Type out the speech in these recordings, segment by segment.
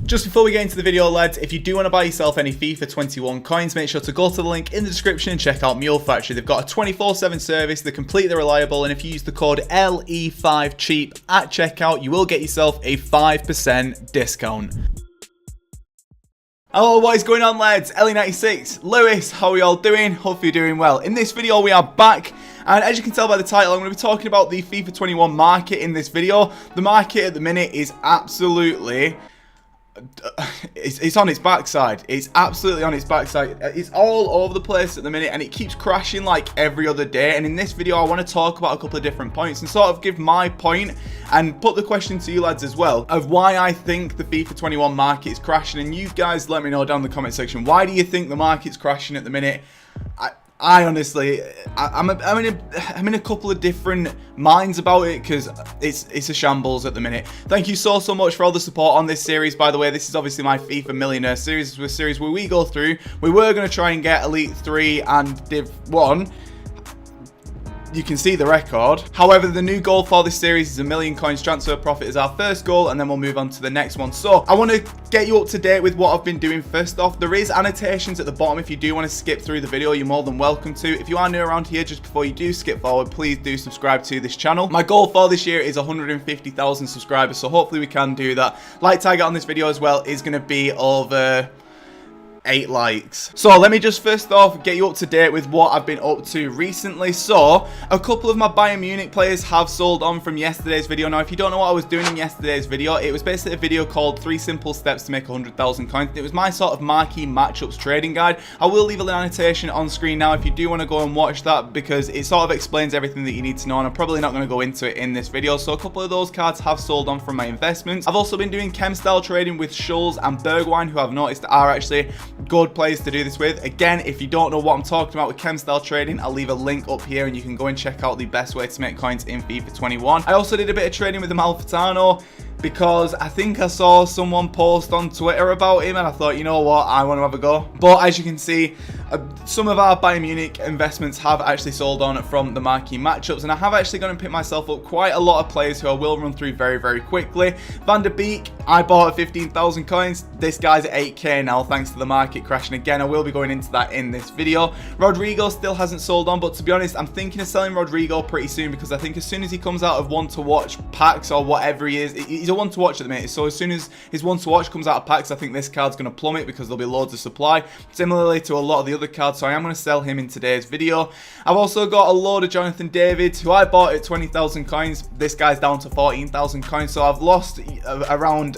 Just before we get into the video, lads, if you do want to buy yourself any FIFA 21 coins, make sure to go to the link in the description and check out Mule Factory. They've got a 24/7 service, they're completely reliable, and if you use the code LE5CHEAP at checkout, you will get yourself a 5% discount. Hello, what is going on, lads? LE96, Lewis, how are you all doing? Hopefully you're doing well. In this video, we are back, and as you can tell by the title, I'm going to be talking about the FIFA 21 market in this video. The market at the minute is absolutely... It's on its backside. It's absolutely on its backside. It's all over the place at the minute, and it keeps crashing like every other day. And in this video, I want to talk about a couple of different points and sort of give my point and put the question to you lads as well of why I think the FIFA 21 market is crashing. And you guys let me know down in the comment section, why do you think the market's crashing at the minute? I honestly, I'm in a couple of different minds about it because it's a shambles at the minute. Thank you so much for all the support on this series. By the way, this is obviously my FIFA Millionaire series. It's a series where we go through. We were going to try and get Elite 3 and Div 1. You can see the record. However, the new goal for this series is 1 million coins transfer profit as our first goal, and then we'll move on to the next one. So I want to get you up to date with what I've been doing. First off, there is annotations at the bottom. If you do want to skip through the video, you're more than welcome to. If you are new around here, just before you do skip forward, please do subscribe to this channel. My goal for this year is 150,000 subscribers, so hopefully we can do that. Like target on this video as well is going to be over 8 likes. So let me just first off get you up to date with what I've been up to recently. So a couple of my Bayern Munich players have sold on from yesterday's video. Now if you don't know what I was doing in yesterday's video, it was basically a video called 3 simple steps to make 100,000 coins. It was my sort of marquee matchups trading guide. I will leave an annotation on screen now if you do want to go and watch that, because it sort of explains everything that you need to know, and I'm probably not going to go into it in this video. So a couple of those cards have sold on from my investments. I've also been doing chem style trading with Schulz and Bergwijn, who I've noticed are actually good players to do this with. Again, if you don't know what I'm talking about with chem style trading, I'll leave a link up here and you can go and check out the best way to make coins in FIFA 21. I also did a bit of trading with the Malfitano because I think I saw someone post on Twitter about him and I thought, you know what, I want to have a go. But as you can see, some of our Bayern Munich investments have actually sold on from the marquee matchups, and I have actually gone and picked myself up quite a lot of players who I will run through very quickly. Van der Beek, I bought at 15,000 coins. This guy's at 8k now thanks to the market crashing again. I will be going into that in this video. Rodrigo still hasn't sold on, but to be honest, I'm thinking of selling Rodrigo pretty soon, because I think as soon as he comes out of one to watch packs or whatever he is, he's a one to watch at the minute. So as soon as his one to watch comes out of packs, I think this card's going to plummet because there'll be loads of supply, similarly to a lot of the other cards. So I am going to sell him in today's video. I've also got a load of Jonathan David, who I bought at 20,000 coins. This guy's down to 14,000 coins, so I've lost around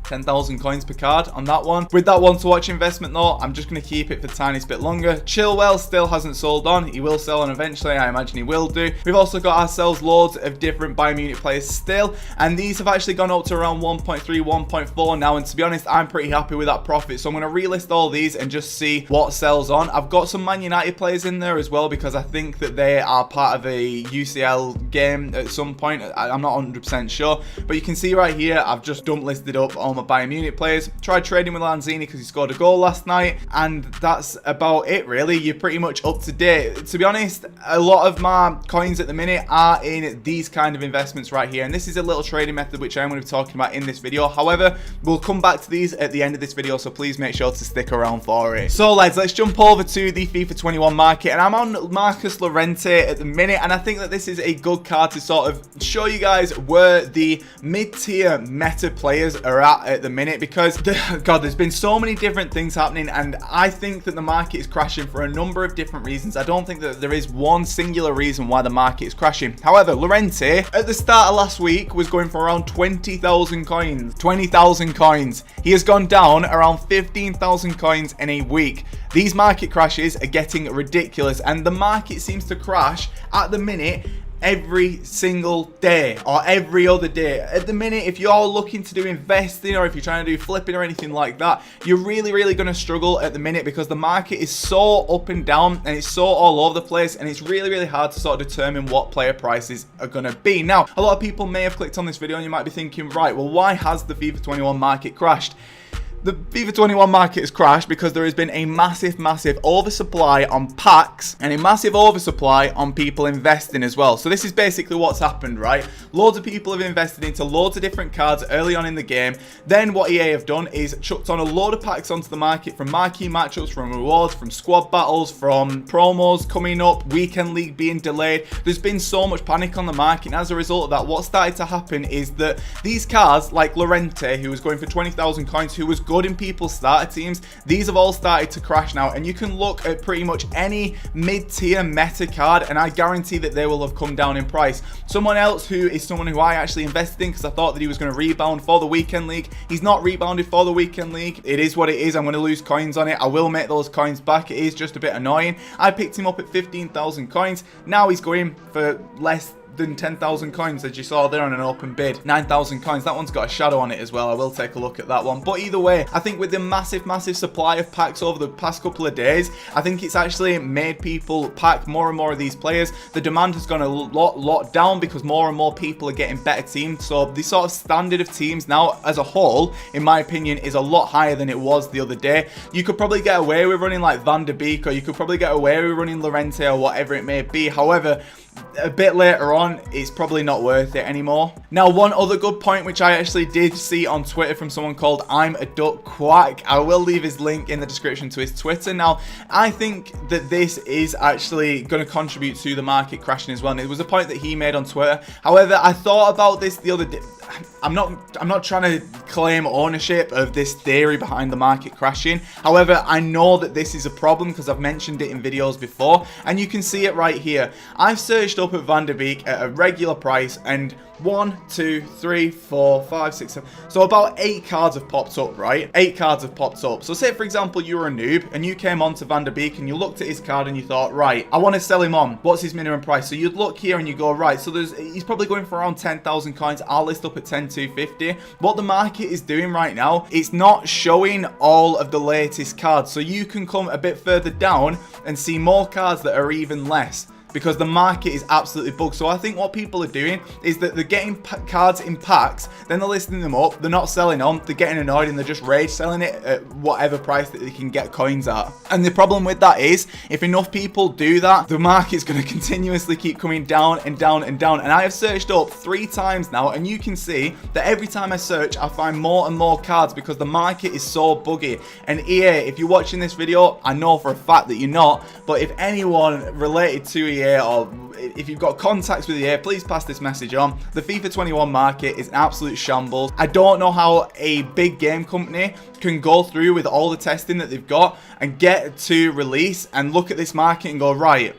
10,000 coins per card on that one. With that one to watch investment though, I'm just going to keep it for the tiniest bit longer. Chilwell still hasn't sold on. He will sell on eventually. I imagine he will do. We've also got ourselves loads of different Bayern Munich players still, and these have actually gone up to around 1.3, 1.4 now, and to be honest, I'm pretty happy with that profit. So I'm going to relist all these and just see what sells on. I've got some Man United players in there as well, because I think that they are part of a UCL game at some point. I'm not 100% sure, but you can see right here, I've just dump listed up all my Bayern Munich players. Tried trading with Lanzini because he scored a goal last night, and that's about it really. You're pretty much up to date. To be honest, a lot of my coins at the minute are in these kind of investments right here, and this is a little trading method which I'm going to be talking about in this video. However, we'll come back to these at the end of this video, so please make sure to stick around for it. So lads, let's jump over to the FIFA 21 market, and I'm on Marcus Llorente at the minute, and I think that this is a good card to sort of show you guys where the mid-tier meta players are at the minute, because God, there's been so many different things happening, and I think that the market is crashing for a number of different reasons. I don't think that there is one singular reason why the market is crashing. However, Llorente at the start of last week was going for around 20,000 coins. 20,000 coins. He has gone down around 15,000 coins in a week. These market crashes are getting ridiculous, and the market seems to crash at the minute every single day or every other day. At the minute, if you're looking to do investing or if you're trying to do flipping or anything like that, you're really going to struggle at the minute, because the market is so up and down and it's so all over the place, and it's really hard to sort of determine what player prices are going to be. Now, a lot of people may have clicked on this video and you might be thinking, right, well, why has the FIFA 21 market crashed? The FIFA 21 market has crashed because there has been a massive oversupply on packs and a massive oversupply on people investing as well. So this is basically what's happened, right? Loads of people have invested into loads of different cards early on in the game. Then what EA have done is chucked on a load of packs onto the market from marquee matchups, from rewards, from squad battles, from promos coming up, weekend league being delayed. There's been so much panic on the market, and as a result of that, what started to happen is that these cards like Llorente, who was going for 20,000 coins, who was good in people's starter teams, these have all started to crash now. And you can look at pretty much any mid-tier meta card and I guarantee that they will have come down in price. Someone else who is someone who I actually invested in because I thought that he was going to rebound for the weekend league, he's not rebounded for the weekend league. It is what it is. I'm going to lose coins on it. I will make those coins back. It is just a bit annoying. I picked him up at 15,000 coins. Now he's going for less than 10,000 coins, as you saw there on an open bid. 9,000 coins. That one's got a shadow on it as well. I will take a look at that one. But either way, I think with the massive supply of packs over the past couple of days, I think it's actually made people pack more and more of these players. The demand has gone a lot down because more and more people are getting better teams. So the sort of standard of teams now as a whole, in my opinion, is a lot higher than it was the other day. You could probably get away with running like Van der Beek, or you could probably get away with running Llorente or whatever it may be. However, a bit later on, it's probably not worth it anymore. Now, one other good point which I actually did see on Twitter from someone called I'm a Duck Quack. I will leave his link in the description to his Twitter. Now, I think that this is actually going to contribute to the market crashing as well. And it was a point that he made on Twitter. However, I thought about this the other day. I'm not trying to claim ownership of this theory behind the market crashing. However, I know that this is a problem because I've mentioned it in videos before, and you can see it right here. I've searched up at Van der Beek at a regular price, and 1, 2, 3, 4, 5, 6, 7. So about 8 cards have popped up, right? 8 cards have popped up. So say, for example, you were a noob and you came on to Van der Beek and you looked at his card and you thought, right, I want to sell him on. What's his minimum price? So you'd look here and you go, right, so he's probably going for around 10,000 coins. I'll list up at 10,250. What the market is doing right now, it's not showing all of the latest cards. So you can come a bit further down and see more cards that are even less, because the market is absolutely bugged. So I think what people are doing is that they're getting cards in packs, then they're listing them up, they're not selling them, they're getting annoyed and they're just rage selling it at whatever price that they can get coins at. And the problem with that is, if enough people do that, the market's going to continuously keep coming down and down and down. And I have searched up 3 times now, and you can see that every time I search, I find more and more cards because the market is so buggy. And EA, if you're watching this video, I know for a fact that you're not, but if anyone related to EA, or if you've got contacts with EA, please pass this message on. The FIFA 21 market is an absolute shambles. I don't know how a big game company can go through with all the testing that they've got and get to release and look at this market and go, right,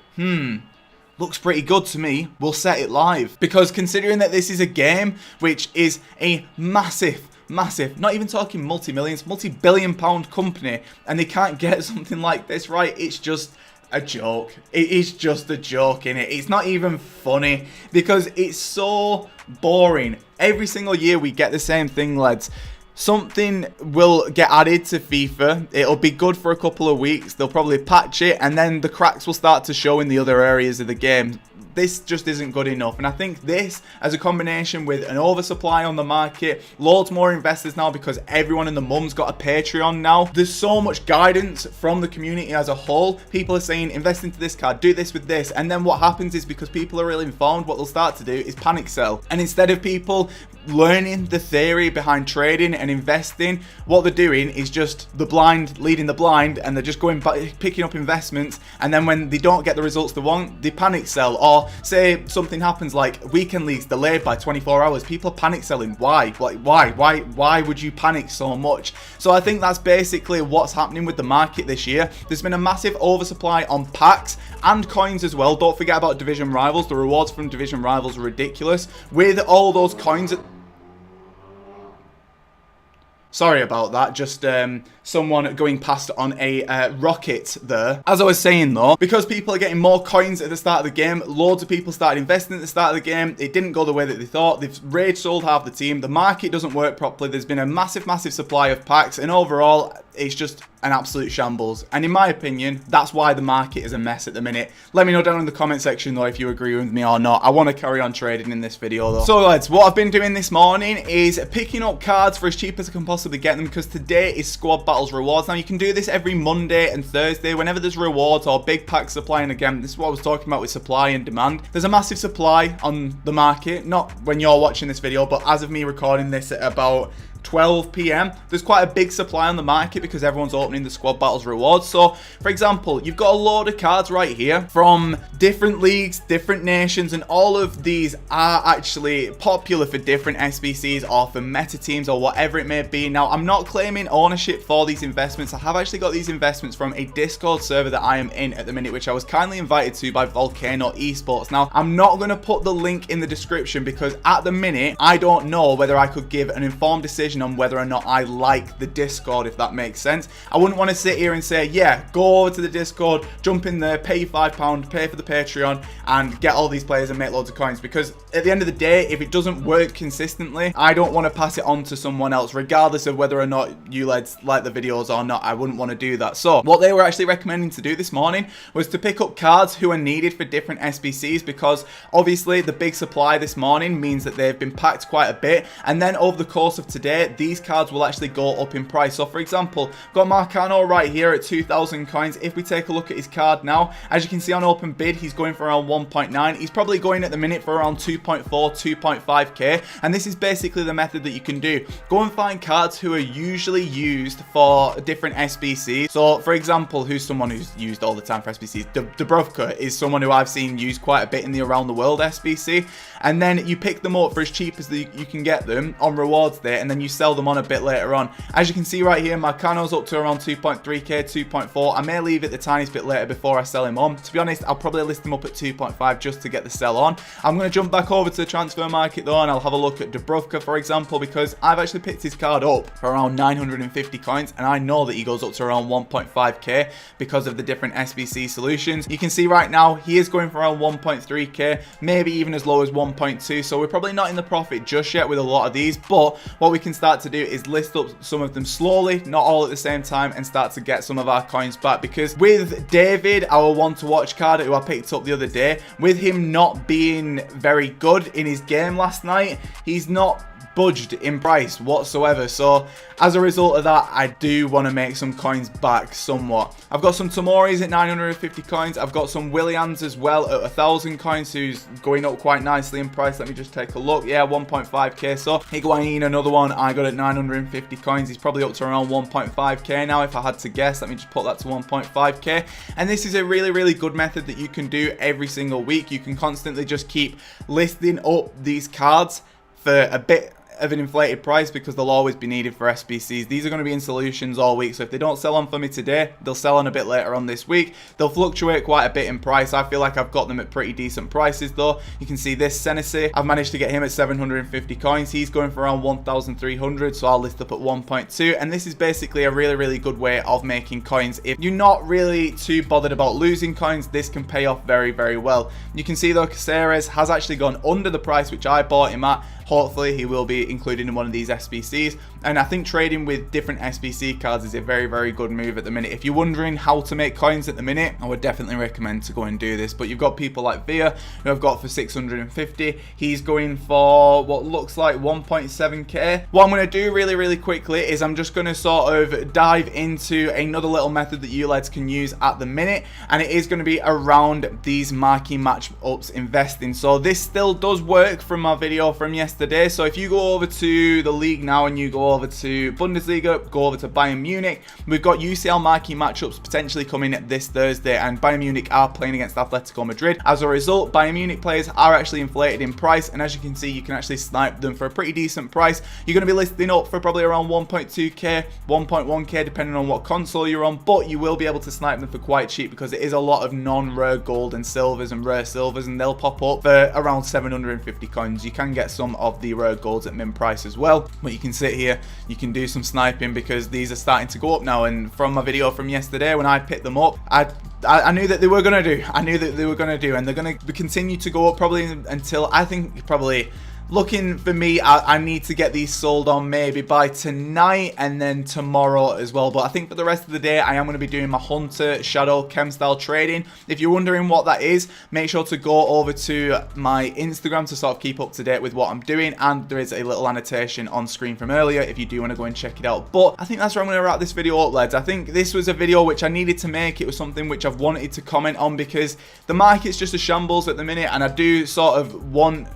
looks pretty good to me, we'll set it live. Because considering that this is a game which is a massive, not even talking multi-millions, multi-billion pound company, and they can't get something like this right, it's just a joke. It is just a joke, innit? It's not even funny because it's so boring. Every single year we get the same thing, lads. Something will get added to FIFA. It'll be good for a couple of weeks. They'll probably patch it, and then the cracks will start to show in the other areas of the game. This just isn't good enough, and I think this, as a combination with an oversupply on the market, loads more investors now because everyone and the mum's got a Patreon now. There's so much guidance from the community as a whole. People are saying, invest into this card, do this with this, and then what happens is, because people are really informed, what they'll start to do is panic sell. And instead of people learning the theory behind trading and investing, what they're doing is just the blind leading the blind, and they're just going picking up investments, and then when they don't get the results they want, they panic sell. Or say something happens like weekend leagues delayed by 24 hours, people are panic selling. Why? Like, why would you panic so much? So I think that's basically what's happening with the market this year. There's been a massive oversupply on packs and coins as well. Don't forget about division rivals. The rewards from division rivals are ridiculous. With all those coins, sorry about that, just someone going past on a rocket there. As I was saying though, because people are getting more coins at the start of the game, loads of people started investing at the start of the game. It didn't go the way that they thought. They've rage sold half the team. The market doesn't work properly. There's been a massive supply of packs, and overall it's just an absolute shambles. And in my opinion, that's why the market is a mess at the minute. Let me know down in the comment section though if you agree with me or not. I want to carry on trading in this video though. So lads, what I've been doing this morning is picking up cards for as cheap as I can possibly possibly get them, because today is Squad Battles rewards. Now, you can do this every Monday and Thursday whenever there's rewards or big packs supply. And again, this is what I was talking about with supply and demand. There's a massive supply on the market, not when you're watching this video, but as of me recording this at about 12 p.m. there's quite a big supply on the market because everyone's opening the Squad Battles rewards. So, for example, you've got a load of cards right here from different leagues, different nations, and all of these are actually popular for different SBCs or for meta teams or whatever it may be. Now, I'm not claiming ownership for these investments. I have actually got these investments from a Discord server that I am in at the minute, which I was kindly invited to by Volcano Esports. Now, I'm not going to put the link in the description because at the minute, I don't know whether I could give an informed decision on whether or not I like the Discord, if that makes sense. I wouldn't want to sit here and say, yeah, go over to the Discord, jump in there, pay £5, pay for the Patreon, and get all these players and make loads of coins, because at the end of the day, if it doesn't work consistently, I don't want to pass it on to someone else, regardless of whether or not you lads like the videos or not. I wouldn't want to do that. So what they were actually recommending to do this morning was to pick up cards who are needed for different SBCs, because obviously the big supply this morning means that they've been packed quite a bit, and then over the course of today, these cards will actually go up in price. So for example, got Marcano right here at 2,000 coins. If we take a look at his card now, as you can see on open bid, he's going for around 1.9. He's probably going at the minute for around 2.4, 2.5k. And this is basically the method that you can do. Go and find cards who are usually used for different SBCs. So for example, who's someone who's used all the time for SBCs? Dubrovka is someone who I've seen used quite a bit in the Around the World SBC. And then you pick them up for as cheap as you can get them on rewards day, and then you sell them on a bit later on. As you can see right here, Marcano's up to around 2.3k, 2.4. I may leave it the tiniest bit later before I sell him on. To be honest, I'll probably list him up at 2.5 just to get the sell on. I'm going to jump back over to the transfer market though, and I'll have a look at Dubrovka, for example, because I've actually picked his card up for around 950 coins, and I know that he goes up to around 1.5k because of the different SBC solutions. You can see right now, he is going for around 1.3k, maybe even as low as 1.2, so we're probably not in the profit just yet with a lot of these, but what we can start to do is list up some of them slowly, not all at the same time, and start to get some of our coins back. Because with David, our one to watch card who I picked up the other day, with him not being very good in his game last night, he's not budged in price whatsoever. So as a result of that, I do want to make some coins back somewhat. I've got some Tomoris at 950 coins. I've got some Williams as well at 1,000 coins, who's going up quite nicely in price. Let me just take a look. Yeah, 1.5k. So Higuain, another one I got at 950 coins. He's probably up to around 1.5k now if I had to guess. Let me just put that to 1.5k. And this is a really, really good method that you can do every single week. You can constantly just keep listing up these cards for a bit of an inflated price, because they'll always be needed for SBCs. These are going to be in solutions all week, so if they don't sell on for me today, they'll sell on a bit later on this week. They'll fluctuate quite a bit in price. I feel like I've got them at pretty decent prices though. You can see this Senesi, I've managed to get him at 750 coins. He's going for around 1,300, so I'll list up at 1.2, and this is basically a really, really good way of making coins. If you're not really too bothered about losing coins, this can pay off very, very well. You can see though, Caceres has actually gone under the price which I bought him at. Hopefully he will be included in one of these SBCs, and I think trading with different SBC cards is a very, very good move at the minute. If you're wondering how to make coins at the minute, I would definitely recommend to go and do this. But you've got people like Via, who I've got for 650. He's going for what looks like 1.7k. What I'm going to do really, really quickly is I'm just going to sort of dive into another little method that you lads can use at the minute, and it is going to be around these marquee matchups investing. So this still does work from my video from yesterday. So if you go over to the league now and you go over to Bundesliga, go over to Bayern Munich, we've got UCL marquee matchups potentially coming this Thursday, and Bayern Munich are playing against Atletico Madrid. As a result, Bayern Munich players are actually inflated in price, and as you can see, you can actually snipe them for a pretty decent price. You're going to be listing up for probably around 1.2k, 1.1k depending on what console you're on, but you will be able to snipe them for quite cheap because it is a lot of non-rare gold and silvers and rare silvers, and they'll pop up for around 750 coins. You can get some of the rare golds at min price as well, but you can sit here, you can do some sniping because these are starting to go up now. And from my video from yesterday when I picked them up, I knew that they were going to do. I knew that they were going to do, and they're going to continue to go up probably until I think probably looking for me, I need to get these sold on maybe by tonight and then tomorrow as well. But I think for the rest of the day, I am going to be doing my Hunter Shadow Chem style trading. If you're wondering what that is, make sure to go over to my Instagram to sort of keep up to date with what I'm doing. And there is a little annotation on screen from earlier if you do want to go and check it out. But I think that's where I'm going to wrap this video up, lads. I think this was a video which I needed to make. It was something which I've wanted to comment on because the market's just a shambles at the minute, and I do sort of want...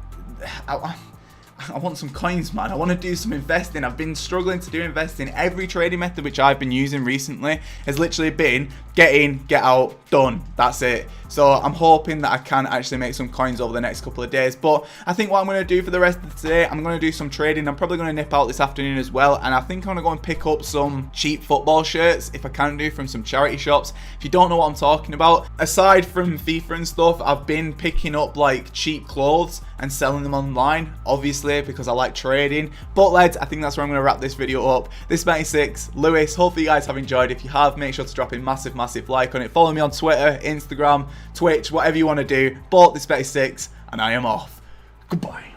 I want some coins, man. I want to do some investing. I've been struggling to do investing. Every trading method which I've been using recently has literally been get in, get out, done. That's it. So I'm hoping that I can actually make some coins over the next couple of days. But I think what I'm going to do for the rest of today, I'm going to do some trading. I'm probably going to nip out this afternoon as well. And I think I'm going to go and pick up some cheap football shirts, if I can do, from some charity shops. If you don't know what I'm talking about, aside from FIFA and stuff, I've been picking up like cheap clothes and selling them online, obviously, because I like trading. But lads, I think that's where I'm going to wrap this video up. This is MattHDGamer, Lewis. Hopefully you guys have enjoyed. If you have, make sure to drop a massive like on it. Follow me on Twitter, Instagram, Twitch, whatever you want to do. But this is MattHDGamer, and I am off. Goodbye.